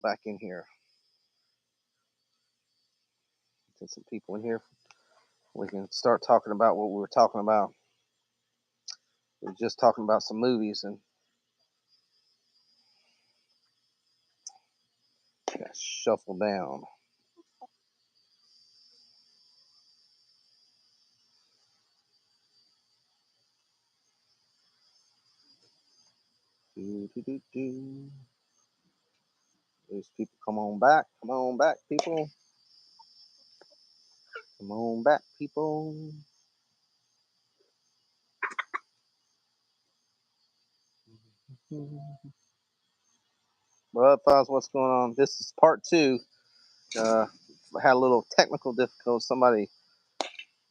back in here. Get some people in here. We can start talking about what we were talking about. We were just talking about some movies and got shuffle down. Do, do, do, do. Those people, come on back. Come on back, people. Come on back, people. Well, fellas, what's going on? This is part two. Uh, I had a little technical difficulty. Somebody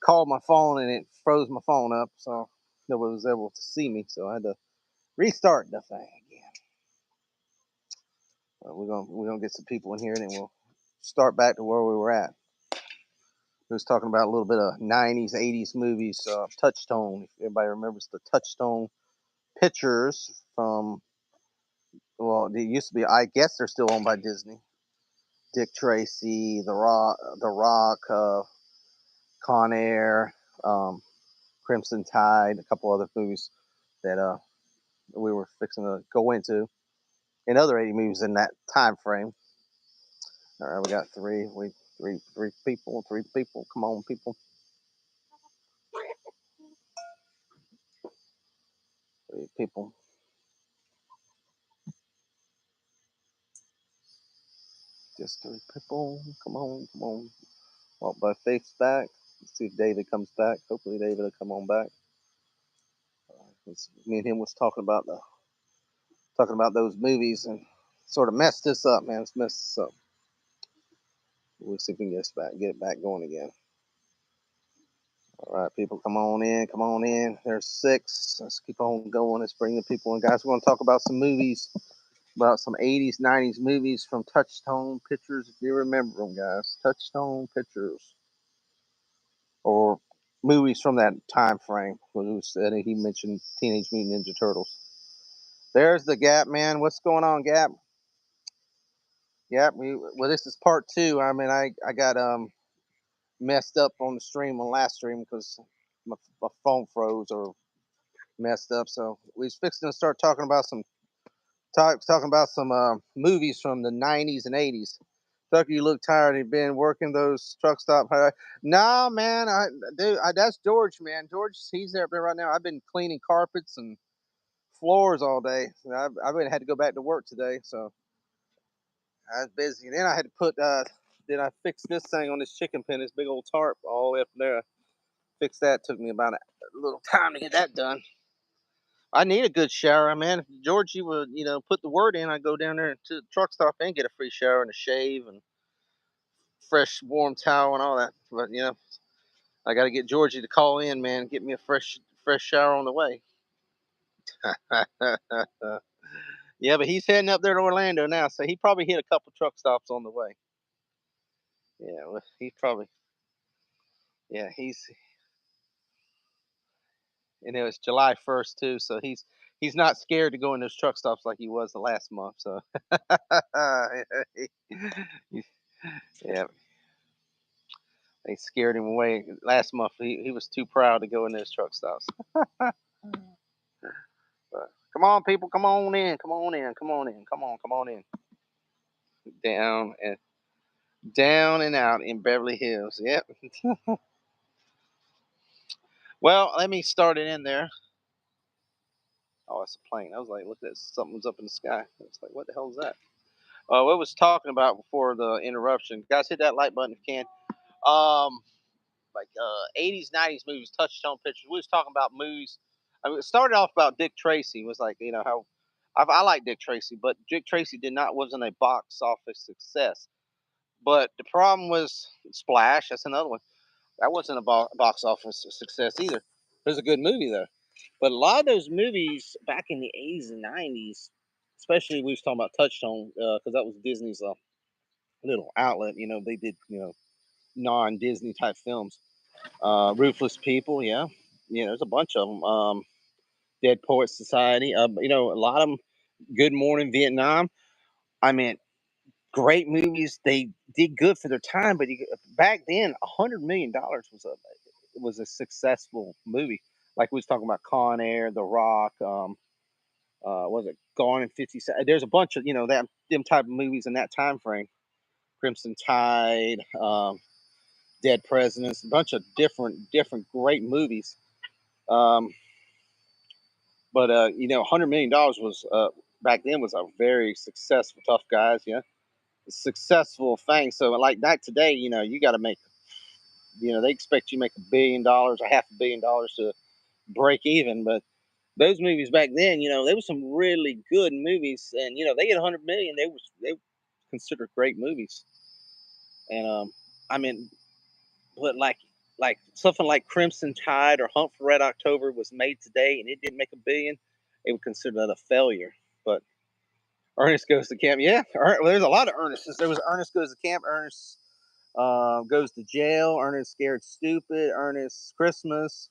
called my phone and it froze my phone up, so nobody was able to see me. So I had to restart the thing again. We're gonna get some people in here and then we'll start back to where we were at. We was talking about a little bit of 90s, 80s movies. Touchstone. If everybody remembers the Touchstone pictures from, well, they used to be. I guess they're still owned by Disney. Dick Tracy, The Rock, Con Air, Crimson Tide, a couple other movies that we were fixing to go into, and other 80 movies in that time frame. All right, we got three people, three people. Come on, people, three people. Just three people. Come on, come on. Walk by Faith's back. Let's see if David comes back. Hopefully, David will come on back. Me and him was talking about those movies and sort of messed this up, man. It's messed this up. We'll see if we can get it back going again. All right, people, come on in, come on in. There's six. Let's keep on going. Let's bring the people in, guys. We're going to talk about some movies, about some 80s, 90s movies from Touchstone Pictures. If you remember them, guys, Touchstone Pictures, or movies from that time frame. He mentioned Teenage Mutant Ninja Turtles. There's the Gap, man. What's going on, Gap? Yep. Well, this is part two. I mean, I got messed up on the stream on last stream because my phone froze or messed up. So we was fixing to start talking about some movies from the 90s and 80s. Tucker, you look tired. You've been working those truck stop. Nah, man. That's George, man. George, he's there right now. I've been cleaning carpets and floors all day. I've been had to go back to work today, so I was busy. And then I had to then I fixed this thing on this chicken pen, this big old tarp all the way up there. Fixed that. Took me about a little time to get that done. I need a good shower, man. If George, you would, put the word in, I'd go down there to the truck stop and get a free shower and a shave and fresh warm towel and all that. But I got to get Georgie to call in, man. Get me a fresh shower on the way. Yeah, but he's heading up there to Orlando now, so he probably hit a couple truck stops on the way. Yeah, well, he's probably. Yeah, and it was July 1st too, so he's not scared to go in those truck stops like he was the last month. So yeah, they scared him away last month. He was too proud to go in those truck stops. But come on, people, come on in, come on in, come on in, come on in. Down and down and out in Beverly Hills. Yep. Well, let me start it in there. Oh, it's a plane. I was like, look at that. Something's up in the sky. I was like, what the hell is that? What was talking about before the interruption? Guys, hit that like button if you can. Like 80s, 90s movies, Touchstone Pictures. We was talking about movies. I mean, it started off about Dick Tracy. It was like, how I like Dick Tracy, but Dick Tracy wasn't a box office success. But the problem was Splash. That's another one. That wasn't a box office success either. It was a good movie though. But a lot of those movies back in the 80s and 90s, especially we was talking about Touchstone, because that was Disney's little outlet. They did non-Disney type films. Ruthless People, yeah, there's a bunch of them. Dead Poets Society, a lot of them. Good Morning Vietnam. I mean, great movies. They did good for their time, but back then, $100 million was a successful movie. Like we was talking about Con Air, The Rock, was it Gone in 50 Cent? There's a bunch of that them type of movies in that time frame. Crimson Tide, Dead Presidents, a bunch of different great movies. Um, but $100 million was back then was a very successful. Tough Guys, yeah, a successful thing. So like that today, you got to make. They expect you to make $1 billion or $500 million to break even, but those movies back then, there was some really good movies, and they get 100 million. They were considered great movies, and I mean, but like something like Crimson Tide or Hunt for Red October was made today, and it didn't make $1 billion. They would consider that a failure. But Ernest Goes to Camp, yeah, well, there's a lot of Ernest. There was Ernest Goes to Camp, Ernest Goes to Jail, Ernest Scared Stupid, Ernest Christmas.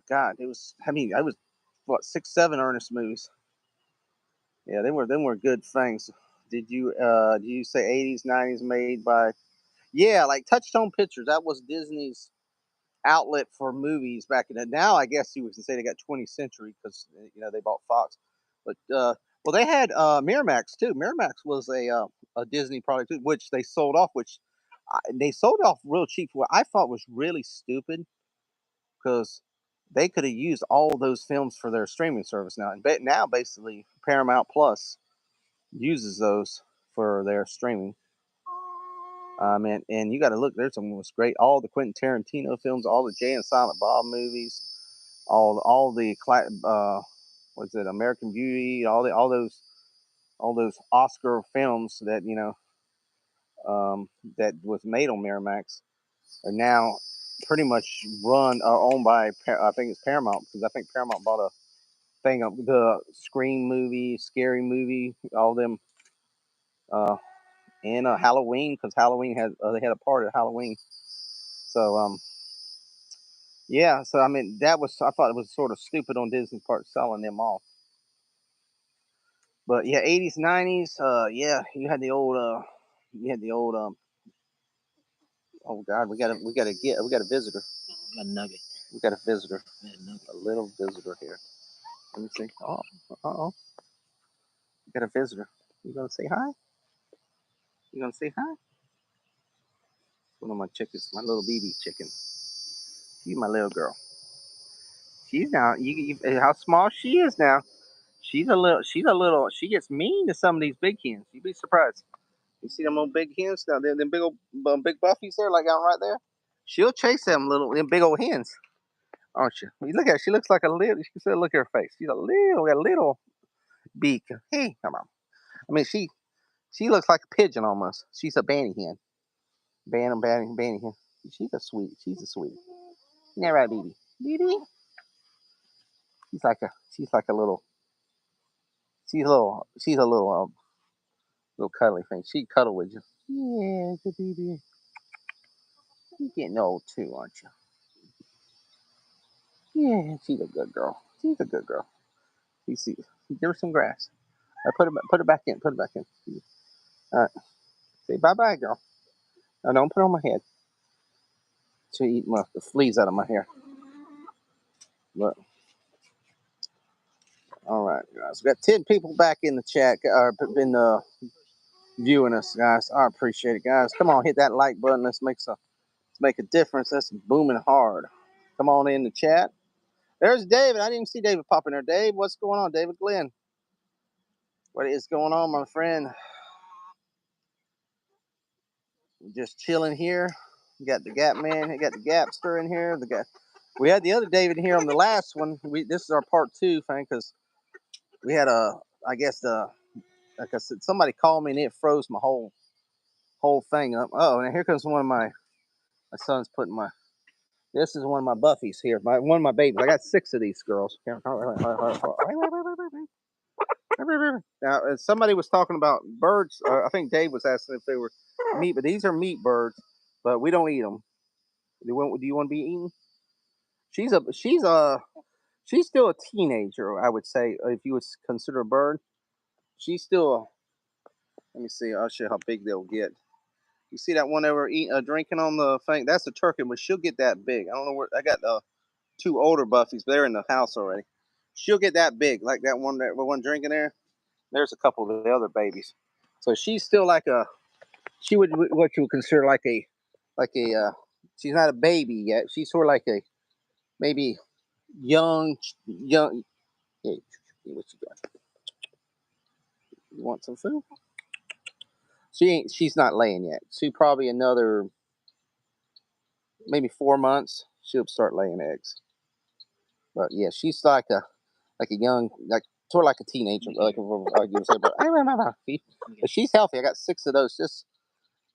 God, it was. I mean, I was what 6, 7 Ernest movies. Yeah, them were good things. Did you say 80s, 90s made by? Yeah, like Touchstone Pictures. That was Disney's outlet for movies back in the. Now I guess you can say they got 20th Century because they bought Fox. But well, they had Miramax too. Miramax was a Disney product too, which they sold off. Which they sold off real cheap. What I thought was really stupid because they could have used all those films for their streaming service now. And now basically Paramount Plus uses those for their streaming. And you got to look. There's some was great. All the Quentin Tarantino films, all the Jay and Silent Bob movies, all the what's it, American Beauty, all those Oscar films that that was made on Miramax are now pretty much run or owned by I think it's Paramount because I think Paramount bought a thing of the Scream movie, Scary Movie, all them, uh, and Halloween because Halloween had they had a part of Halloween. So yeah. So I mean I thought it was sort of stupid on Disney's part selling them off. But yeah, 80s, 90s. Yeah, you had the old Oh God, we got a visitor. A nugget. We got a visitor. A nugget. A little visitor here. Let me see. Oh, we got a visitor. You gonna say hi? You gonna say hi? One of my chickens, my little BB chicken. She's my little girl. She's now. How small she is now. She's a little. She's a little. She gets mean to some of these big hens. You'd be surprised. You see them old big hens now? Them big old big buffies there, like out right there. She'll chase them big old hens, aren't you? You look at her. She looks like a little. You can look at her face. She's got a little beak. Hey, come on. I mean, she looks like a pigeon almost. She's a banny hen. Banny hen. She's a sweet. She's a sweet. Isn't that right, baby? Baby. She's like a little. She's a little cuddly thing. She cuddle with you. Yeah, good baby. You're getting old too, aren't you? Yeah, she's a good girl. She's a good girl. You see, give her some grass. Put it back in. Put it back in. All right. Say bye bye, girl. No, don't put it on my head. She eat the fleas out of my hair. But all right, guys, we got 10 people back in the chat. Been viewing us, guys. I appreciate it, guys. Come on, hit that like button. Let's make a difference. Let's booming hard. Come on in the chat. There's David. I didn't even see David popping there. Dave, what's going on? David Glenn. What is going on, my friend? Just chilling here. We got the Gap Man. We got the Gapster in here. We had the other David here on the last one. This is our part 2 thing because we had I guess like I said, somebody called me and it froze my whole thing up. Oh, and here comes one of my son's putting my. This is one of my Buffies here. One of my babies. I got 6 of these girls. Now, somebody was talking about birds. I think Dave was asking if they were meat, but these are meat birds, but we don't eat them. Do you want to be eaten? She's still a teenager, I would say, if you would consider a bird. She's still Let me see. I'll show you how big they'll get. You see that one over eating, drinking on the thing? That's a turkey, but she'll get that big. I don't know where. I got two older buffies. But they're in the house already. She'll get that big, like that one drinking there. There's a couple of the other babies. So she's still like a. She would what you would consider like a. She's not a baby yet. She's sort of like a maybe young. Hey, what you got? You want some food? She's not laying yet. She probably another maybe 4 months. She'll start laying eggs. But yeah, she's like a young sort of like a teenager, like I would say. But I remember, but she's healthy. I got 6 of those.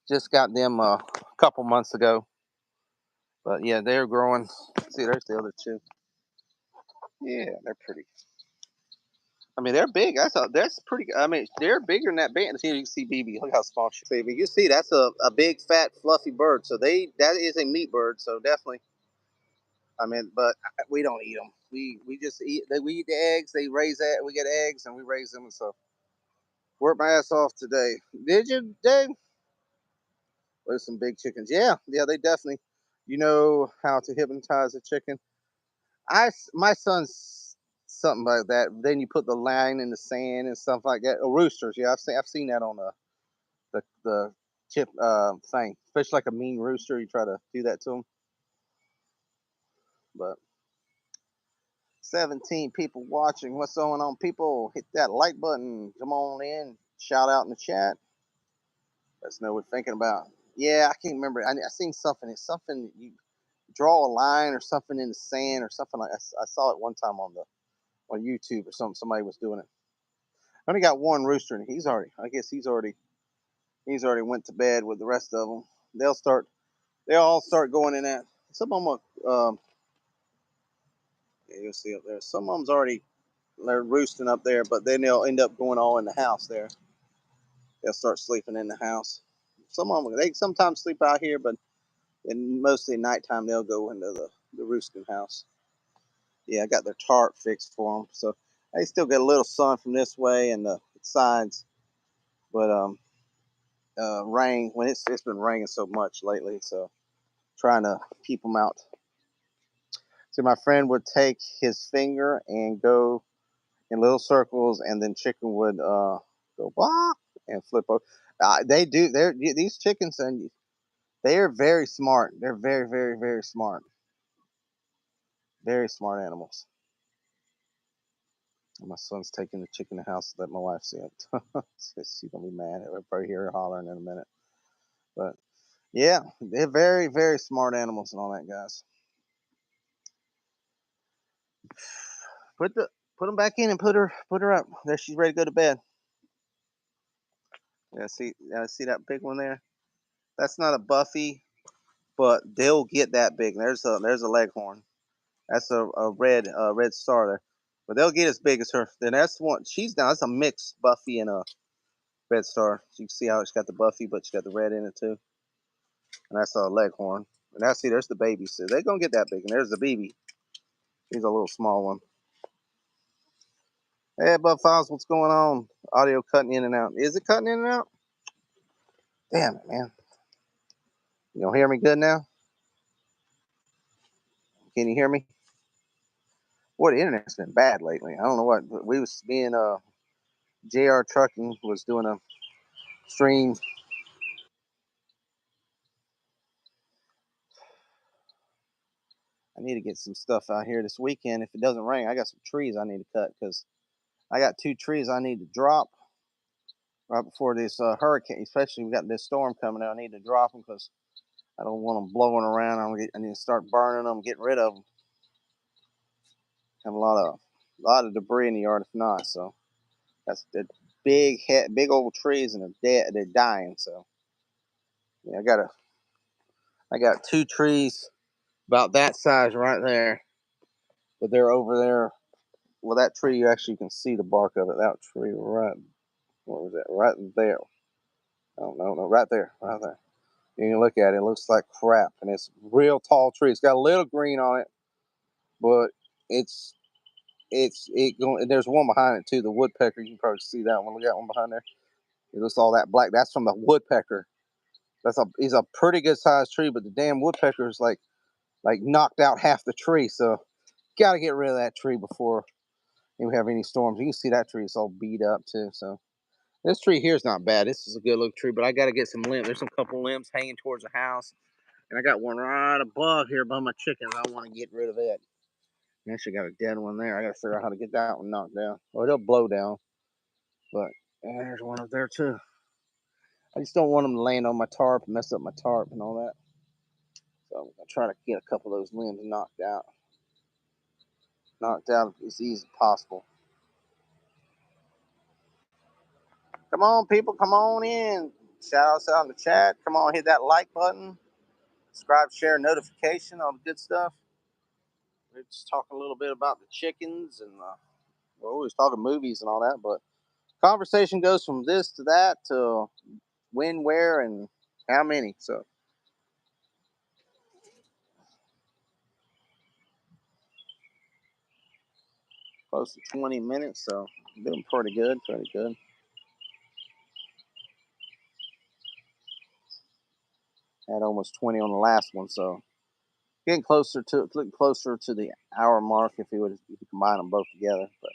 Just got them a couple months ago. But yeah, they're growing. See, there's the other two. Yeah, they're pretty. I mean, they're big. That's pretty. I mean, they're bigger than that band. See, you can see BB. Look how small she is. You see, that's a big, fat, fluffy bird. So that is a meat bird. So definitely. I mean, but we don't eat them. We just eat. We eat the eggs. They raise that. We get eggs and we raise them. And so worked my ass off today. Did you, Dave? There's some big chickens. Yeah, they definitely. You know how to hypnotize a chicken. My son's something like that. Then you put the line in the sand and stuff like that. Oh, roosters, yeah, I've seen that on the chip thing, especially like a mean rooster. You try to do that to them, but 17 people watching. What's going on, people? Hit that like button. Come on in. Shout out in the chat. Let us know what we're thinking about. Yeah, I can't remember. I seen something. It's something you draw a line or something in the sand or something like. I saw it one time on YouTube or something. Somebody was doing it. I only got one rooster, and he's already. I guess he's already went to bed with the rest of them. They'll all start going in that. Some of them, yeah, you'll see up there. Some of them's already they're roosting up there, but then they'll end up going all in the house there. They'll start sleeping in the house. Some of them they sometimes sleep out here, but mostly at nighttime they'll go into the roosting house. Yeah, I got their tarp fixed for them, so they still get a little sun from this way and the sides, but rain when it's been raining so much lately, so trying to keep them out. So my friend would take his finger and go in little circles, and then chicken would go blah and flip over. They do. These chickens, and they are very smart. They're very, very, very smart. Very smart animals. My son's taking the chicken to the house to let my wife see it. She's gonna be mad. We'll probably hear her hollering in a minute. But yeah, they're very, very smart animals and all that, guys. Put the put them back in and put her up. There, she's ready to go to bed. See that big one there. That's not a Buffy, but they'll get that big. There's a Leghorn. That's a red star there, but they'll get as big as her. Then that's one. She's down. That's a mixed Buffy and a red star. So you can see how it's got the Buffy, but she got the red in it too. And that's a Leghorn. And there's the baby. So they're gonna get that big. And there's the BB. He's a little small one. Hey, Bub Files, what's going on? Audio cutting in and out. Is it cutting in and out? Damn it, man. You don't hear me good now? Can you hear me? Boy, the internet's been bad lately. I don't know what. We was being JR Trucking was doing a stream. I need to get some stuff out here this weekend. If it doesn't rain, I got some trees I need to cut because I got 2 trees I need to drop right before this hurricane. Especially we got this storm coming out. I need to drop them because I don't want them blowing around. I need to start burning them, getting rid of them. Have a lot of debris in the yard if not. So that's the big old trees and they're dying. So yeah, I got 2 trees about that size right there, but they're over there. Well, that tree you actually can see the bark of it. That tree right, what was that? Right there. Oh no, right there, right there. You can look at it. It looks like crap, and it's a real tall tree. It's got a little green on it, but it's it going. There's one behind it too. The woodpecker. You can probably see that one. Look at that one behind there. It looks all that black. That's from the woodpecker. He's a pretty good sized tree, but the damn woodpecker is like knocked out half the tree. So got to get rid of that tree before we have any storms. You can see that tree is all beat up too. So this tree here is not bad. This is a good looking tree, but I got to get some limbs. There's some couple limbs hanging towards the house, and I got one right above here by my chickens. I want to get rid of it. I actually got a dead one there. I got to figure out how to get that one knocked down. Well, it'll blow down, but there's one up there too. I just don't want them to land on my tarp and mess up my tarp and all that. So I'm gonna try to get a couple of those limbs knocked out as easy as possible. Come on, people, come on in. Shout us out in the chat. Come on, hit that like button. Subscribe, share, notification, all the good stuff. We're just talking a little bit about the chickens and we're always talking movies and all that, but conversation goes from this to that to when, where, and how many. So close to 20 minutes, so doing pretty good, pretty good. Had almost 20 on the last one, so getting closer to the hour mark if you combine them both together. But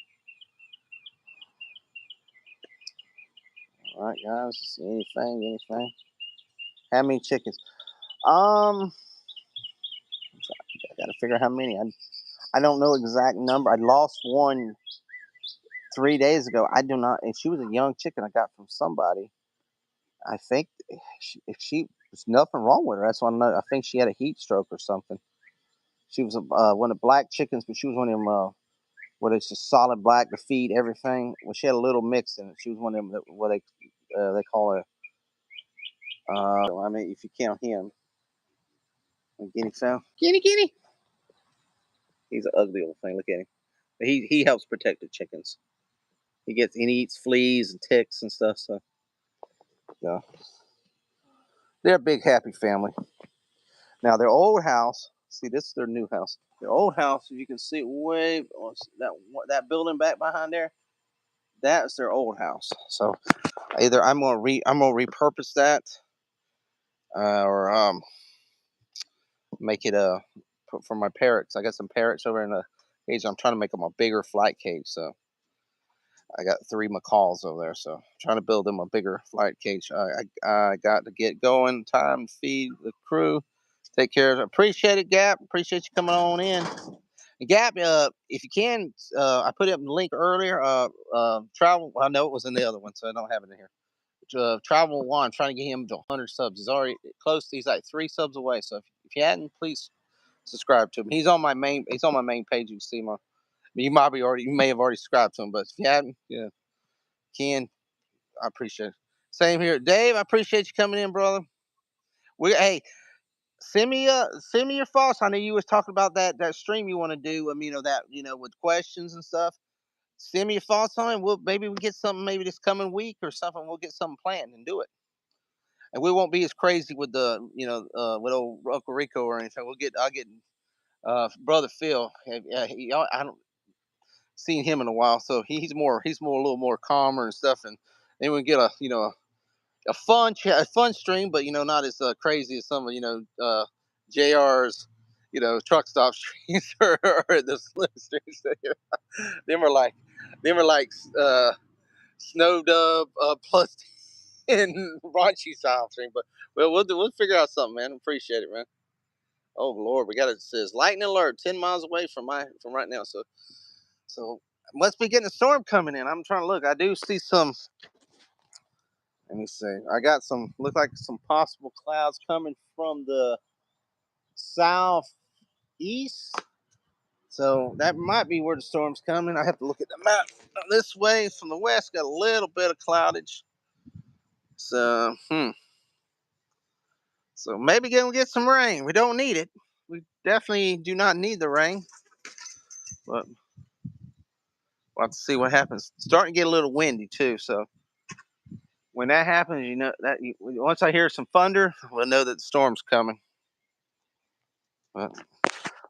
all right, guys, anything? How many chickens? I gotta figure out how many. I don't know exact number. I lost one 3 days ago. I do not, and she was a young chicken I got from somebody. I think if she there's nothing wrong with her. That's why I think she had a heat stroke or something. She was one of the black chickens, but she was one of them where it's just solid black to feed everything. Well, she had a little mix in it. She was one of them what they call her. I mean, if you count him, guinea fowl, guinea. He's an ugly old thing. Look at him. He helps protect the chickens. He eats fleas and ticks and stuff. So yeah, they're a big happy family. Now their old house. See, this is their new house. Their old house, you can see way that building back behind there. That's their old house. So either I'm gonna repurpose that, or make it for my parrots. I got some parrots over in the cage. I'm trying to make them a bigger flight cage. So I got 3 macaws over there. So I'm trying to build them a bigger flight cage. I got to get going. Time to feed the crew. Take care of it. Appreciate it, Gap. Appreciate you coming on in. Gap, if you can, I put up the link earlier. Travel. I know it was in the other one, so I don't have it in here. Travel One, trying to get him to 100 subs. He's already close. He's like 3 subs away. So if you hadn't, please subscribe to him. He's on my main page. You can see him. You may have already subscribed to him, but if you hadn't, yeah, Ken, I appreciate it. Same here, Dave. I appreciate you coming in, brother. Hey, send me your thoughts. I know you was talking about that stream you want to do. With questions and stuff. Send me your thoughts on it. Maybe we get something maybe this coming week or something. We'll get something planned and do it. And we won't be as crazy with with old Uncle Rico or anything. I'll get brother Phil. I don't seen him in a while, so he's a little more calmer and stuff. And then we get a fun stream, but not as crazy as some of JR's truck stop streams or the slim streams. Them are like Snow Dub plus 10 raunchy style stream. But we'll figure out something, man. Appreciate it, man. Oh Lord, it says lightning alert 10 miles away from right now. So must be getting a storm coming in. I'm trying to look. I do see some. Let me see. I got look like some possible clouds coming from the southeast. So that might be where the storm's coming. I have to look at the map. This way from the west, got a little bit of cloudage. So, So maybe gonna get some rain. We don't need it. We definitely do not need the rain. But we'll have to see what happens. It's starting to get a little windy too. So when that happens, once I hear some thunder, we'll know that the storm's coming. But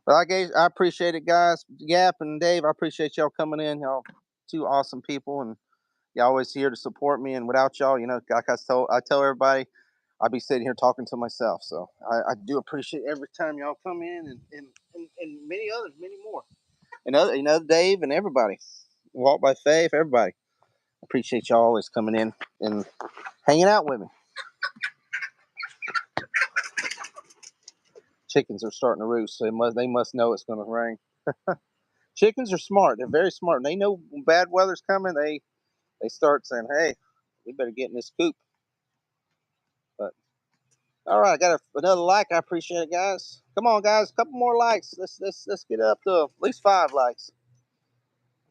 I appreciate it, guys. Gap and Dave, I appreciate y'all coming in. Y'all 2 awesome people, and Y'all always here to support me, and without y'all, like I tell everybody, I'd be sitting here talking to myself. So I do appreciate every time y'all come in, and many others, many more, and Dave and everybody, Walk by Faith, everybody. Appreciate y'all always coming in and hanging out with me. Chickens are starting to roost, so they must know it's going to rain. Chickens are smart. They're very smart. They know when bad weather's coming. They start saying, "Hey, we better get in this coop." But all right, I got another like. I appreciate it, guys. Come on, guys, a couple more likes. Let's get up to at least 5 likes.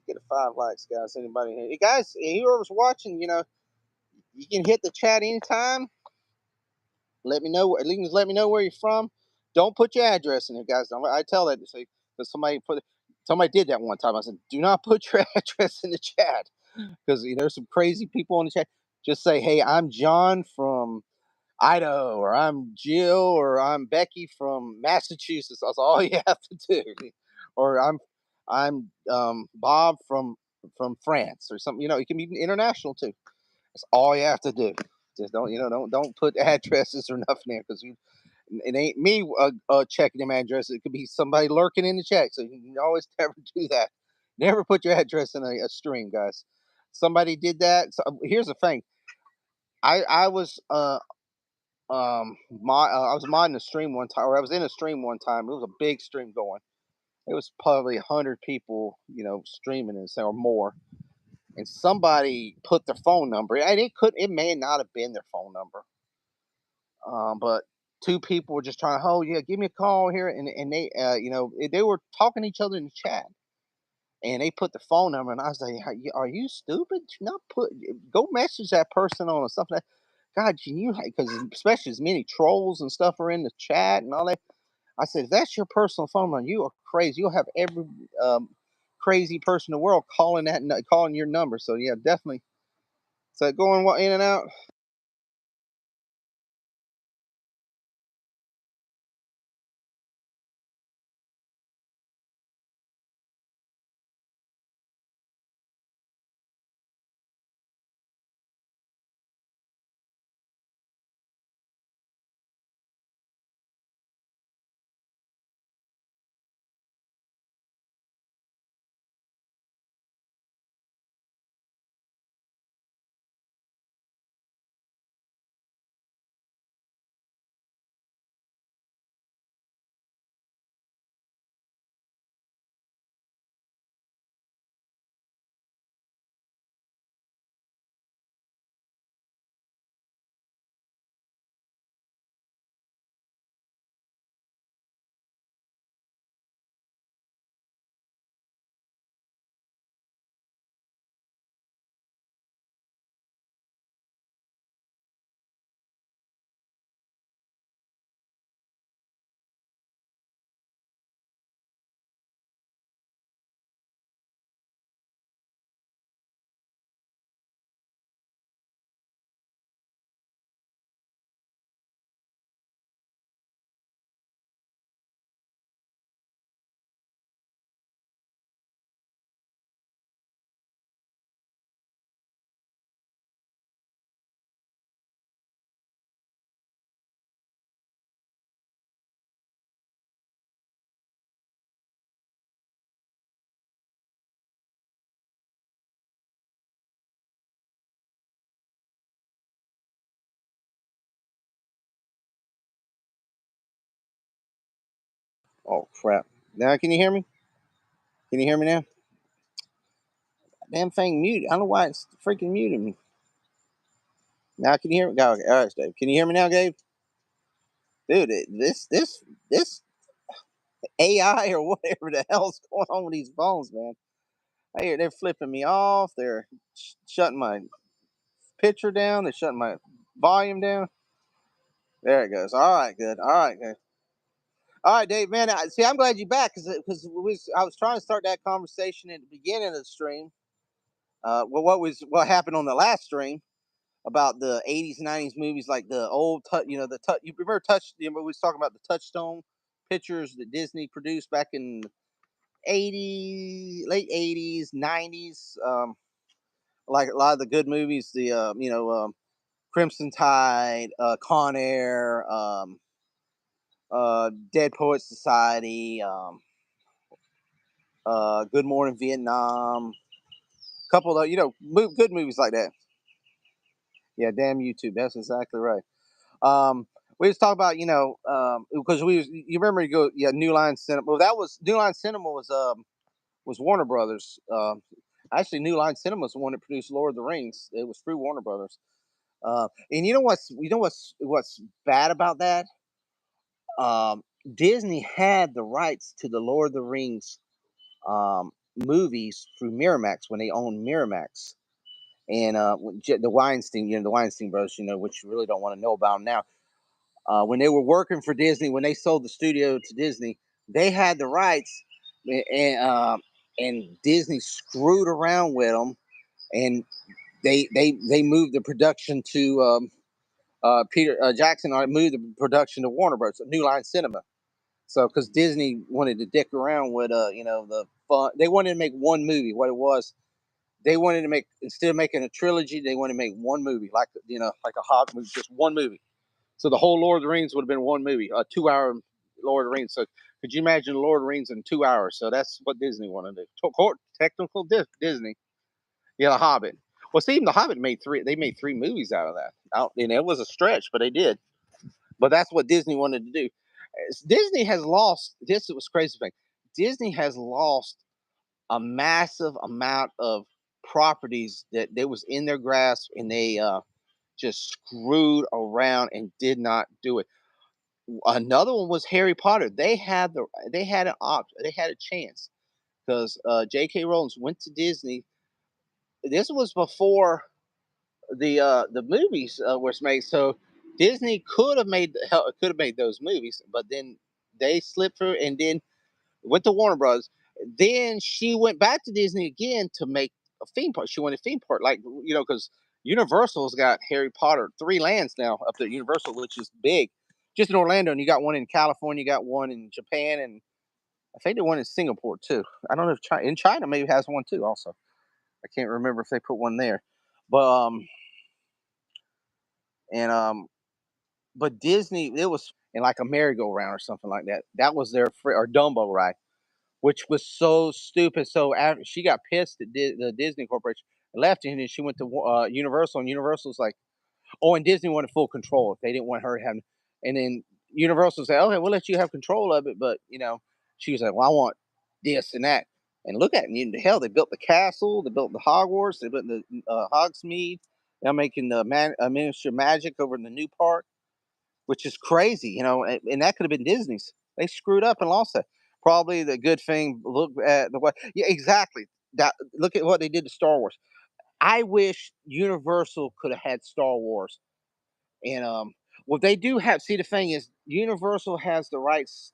Get a 5 likes, guys. Anybody here? Hey, guys, whoever's watching, you can hit the chat anytime. Let me know. At least let me know where you're from. Don't put your address in there, guys. I tell that to say because somebody did that one time. I said, do not put your address in the chat because there's some crazy people in the chat. Just say, hey, I'm John from Idaho, or I'm Jill, or I'm Becky from Massachusetts. That's all you have to do. Or I'm Bob from France or something. It can be international too. That's all you have to do. Just don't put addresses or nothing there because it ain't me checking them addresses. It could be somebody lurking in the chat. So you can always never do that. Never put your address in a stream, guys. Somebody did that. So here's the thing. I was I was modding a stream one time, or I was in a stream one time. It was a big stream going. It was probably 100 people, streaming and or more. And somebody put their phone number, and it may not have been their phone number, but two people were just trying to, oh yeah, give me a call here, and they, they were talking to each other in the chat, and they put the phone number, and I was like, are you stupid? Do not go message that person on something. God, can you? Because especially as many trolls and stuff are in the chat and all that. I said, if that's your personal phone number, you are crazy. You'll have every crazy person in the world calling your number. So yeah, definitely. So going in and out. Oh crap! Now can you hear me? Can you hear me now? Damn thing muted. I don't know why it's freaking muted me. Now can you hear me? Oh, okay. All right, Dave. Can you hear me now, Gabe? Dude, this AI or whatever the hell's going on with these phones, man. They're flipping me off. They're shutting my picture down. They're shutting my volume down. There it goes. All right, good. All right, good. All right, Dave, man. See, I'm glad you're back because I was trying to start that conversation at the beginning of the stream. Well, what happened on the last stream about the 80s, 90s movies, like the old, the touch. You remember Touch? We was talking about the Touchstone pictures that Disney produced back in 80s, late 80s, 90s. like a lot of the good movies, the Crimson Tide, Con Air, Dead Poet Society, Good Morning Vietnam, a couple of good movies like that. Yeah, damn YouTube. That's exactly right. We was talking about because you remember you go New Line Cinema. Well, that was New Line Cinema was Warner Brothers. Actually, New Line Cinema was the one that produced Lord of the Rings. It was through Warner Brothers. And what's bad about that? Um, Disney had the rights to the Lord of the Rings movies through Miramax when they owned Miramax. And the Weinstein, the Weinstein brothers, which you really don't want to know about them now. When they were working for Disney, when they sold the studio to Disney, they had the rights, and Disney screwed around with them, and they moved the production to Peter Jackson. Moved the production to Warner Bros. New Line Cinema. So because Disney wanted to dick around with the fun, they wanted to make one movie. What it was, they wanted to make, instead of making a trilogy, they wanted to make one movie, like like a Hobbit movie, just one movie. So the whole Lord of the Rings would have been one movie, a 2 hour Lord of the Rings. So could you imagine Lord of the Rings in 2 hours? So that's what Disney wanted to do. Technical Disney. Yeah, the Hobbit. Well, see, even the Hobbit made three. They made three movies out of that. It was a stretch, but they did. But that's what Disney wanted to do. Disney has lost. This was crazy thing. Disney has lost a massive amount of properties that was in their grasp, and they just screwed around and did not do it. Another one was Harry Potter. They had an option. They had a chance because J.K. Rowling went to Disney. This was before the movies was made, so Disney could have made those movies, but then they slipped through, and then went to Warner Bros. Then she went back to Disney again to make a theme park. She wanted a theme park, like because Universal's got Harry Potter 3 lands now up there at Universal, which is big. Just in Orlando, and you got one in California, you got one in Japan, and I think the one in Singapore too. I don't know if China maybe has one too. Also, I can't remember if they put one there, but and but Disney, it was in like a merry-go-round or something like that. That was their or Dumbo ride, which was so stupid. So after she got pissed at the Disney Corporation, left, and then she went to Universal, and Universal's like, oh, and Disney wanted full control. If they didn't want her having, and then Universal said, okay, we'll let you have control of it, but she was like, well, I want this and that. And look at it, hell, they built the castle, they built the Hogwarts, they built the Hogsmeade. They're making the Ministry of Magic over in the new park, which is crazy, and that could have been Disney's. They screwed up and lost that. Probably the good thing. Look at the way, yeah, exactly. That look at what they did to Star Wars. I wish Universal could have had Star Wars, and well, they do have. See, the thing is, Universal has the rights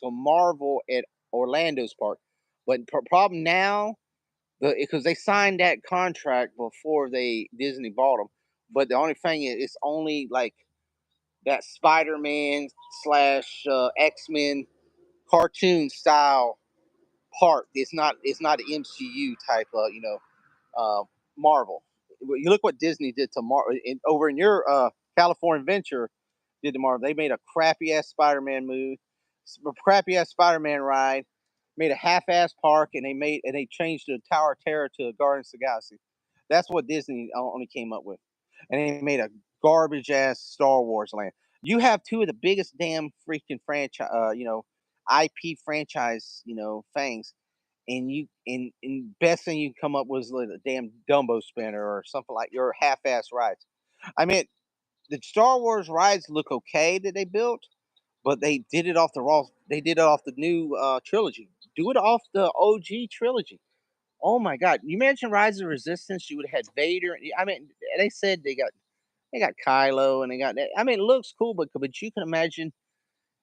to Marvel at Orlando's park, but problem now, because they signed that contract before they Disney bought them. But the only thing is, it's only like that Spider-Man slash X-Men cartoon style part. It's not an MCU type of Marvel. You look what Disney did to Marvel over in your California Adventure did to Marvel. They made a crappy ass Spider-Man movie, a crappy ass Spider-Man ride, made a half-ass park, and they changed the Tower of Terror to Guardians of the Galaxy. That's what Disney only came up with, and they made a garbage ass Star Wars land. You have two of the biggest damn freaking franchise, IP franchise, things, and best thing you can come up with is like a damn Dumbo spinner or something like your half-ass rides. I mean, the Star Wars rides look okay that they built, but they did it off the raw. They did it off the new trilogy. Do it off the OG trilogy. Oh my God! You mentioned Rise of Resistance. You would have had Vader. I mean, they said they got Kylo and they got that. I mean, it looks cool, but you can imagine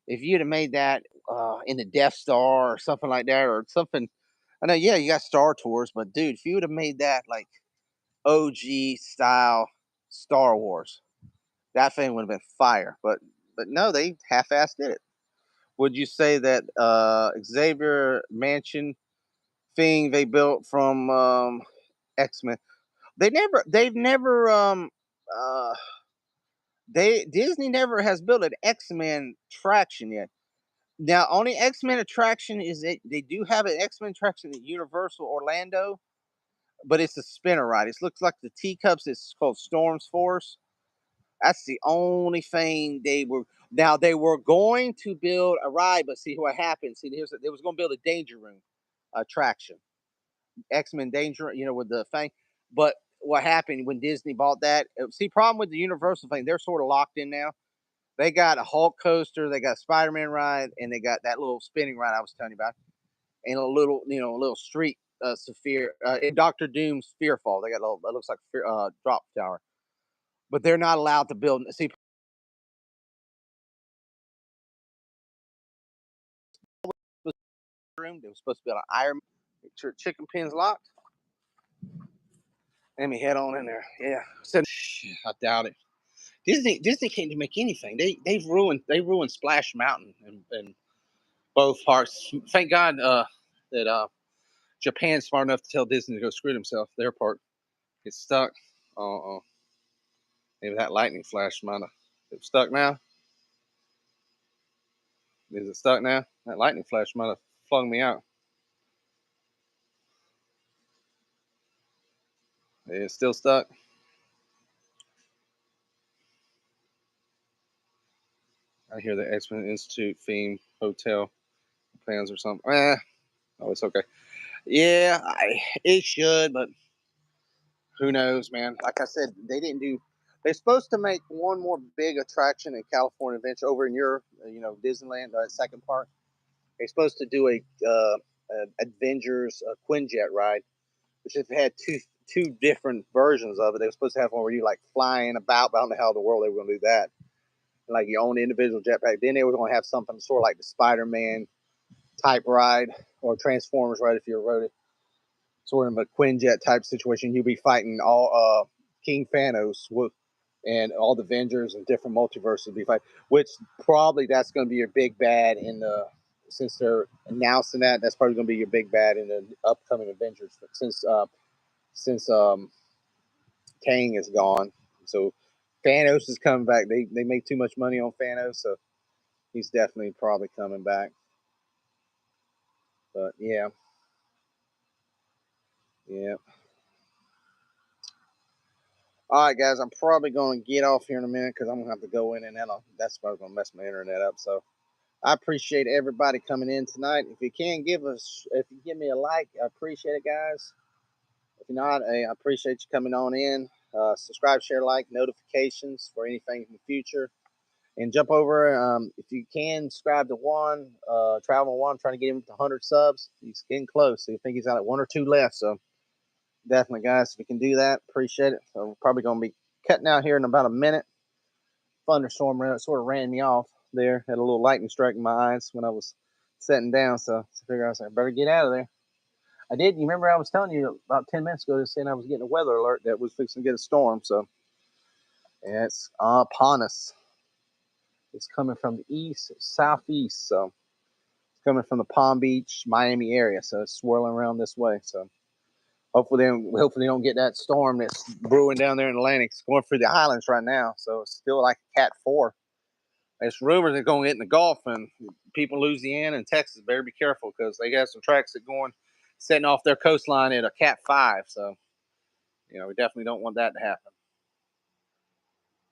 if you'd have made that in the Death Star or something like that, or something. I know, yeah, you got Star Tours, but dude, if you would have made that like OG style Star Wars, that thing would have been fire. But no, they half-assed did it. Would you say that Xavier Mansion thing they built from X Men? they've never Disney never has built an X-Men attraction yet. Now, only X-Men attraction is they do have an X-Men attraction at Universal Orlando, but it's a spinner ride. It looks like the teacups. It's called Storm's Force. That's the only thing they were. Now they were going to build a ride, but see what happened. See, they was going to build a Danger Room attraction, X-Men Danger, with the thing. But what happened when Disney bought that? See, problem with the Universal thing, they're sort of locked in now. They got a Hulk coaster, they got a Spider-Man ride, and they got that little spinning ride I was telling you about, and a little street Sphere, in Doctor Doom's Fearfall. They got a little, that looks like drop tower, but they're not allowed to build. See, room. They were supposed to be on an Iron. Make sure chicken pin's locked. Let me head on in there. Yeah, I doubt it. Disney can't make anything. They ruined Splash Mountain and both parks. Thank God that Japan's smart enough to tell Disney to go screw themselves. Their part gets stuck. Maybe that lightning flash might have. It's stuck now. Is it stuck now? That lightning flash might have flung me out. It's still stuck. I hear the X-Men Institute theme hotel plans or something. Oh, it's okay. Yeah, it should, but who knows, man? Like I said, they didn't do. They're supposed to make one more big attraction in California Adventure over in your, Disneyland, that second park. They're supposed to do a Avengers Quinjet ride, which have had two different versions of it. They were supposed to have one where you like flying about, but I don't know how in the world they were going to do that. Like your own individual jetpack. Then they were going to have something sort of like the Spider-Man type ride or Transformers ride if you rode it. Sort of a Quinjet type situation. You'll be fighting all King Thanos and all the Avengers and different multiverses will be fighting. Which probably that's going to be your big bad in the, since they're announcing that, that's probably going to be your big bad in the upcoming Avengers since Kang is gone. So Thanos is coming back. They make too much money on Thanos, so he's definitely probably coming back. But yeah, yeah. All right, guys, I'm probably going to get off here in a minute because I'm going to have to go in and that's probably going to mess my internet up. So I appreciate everybody coming in tonight. If you can if you give me a like, I appreciate it, guys. If not, I appreciate you coming on in. Subscribe, share, like, notifications for anything in the future. And jump over, if you can, subscribe to Travel One. I'm trying to get him to 100 subs. He's getting close. So I think he's got like one or two left. So definitely, guys, if we can do that, appreciate it. So we're probably going to be cutting out here in about a minute. Thunderstorm sort of ran me off there. Had a little lightning strike in my eyes when I was setting down. So I figured I better get out of there. I did. You remember I was telling you about 10 minutes ago, saying I was getting a weather alert that was fixing to get a storm. So yeah, it's upon us. It's coming from the east, southeast. So it's coming from the Palm Beach, Miami area. So it's swirling around this way. So hopefully they don't get that storm that's brewing down there in the Atlantic. It's going through the islands right now. So it's still like a Cat 4. It's rumored they're going to hit in the Gulf, and people in Louisiana and Texas better be careful because they got some tracks that setting off their coastline at a Cat 5. So, we definitely don't want that to happen.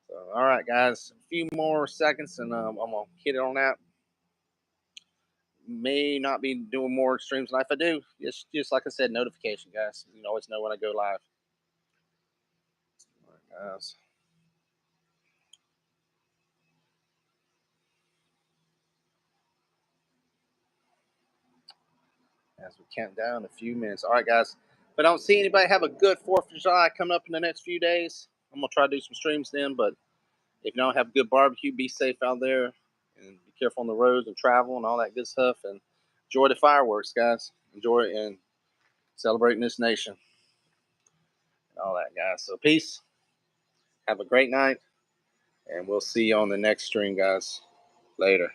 So, all right, guys, a few more seconds, and I'm going to hit it on that. May not be doing more streams, and if I do, just like I said, notification, guys. You always know when I go live. All right, guys. As we count down a few minutes. All right, guys. If I don't see anybody have a good 4th of July coming up in the next few days, I'm going to try to do some streams then. But if you don't have a good barbecue, be safe out there and be careful on the roads and travel and all that good stuff. And enjoy the fireworks, guys. Enjoy it and celebrating this nation and all that, guys. So peace. Have a great night. And we'll see you on the next stream, guys. Later.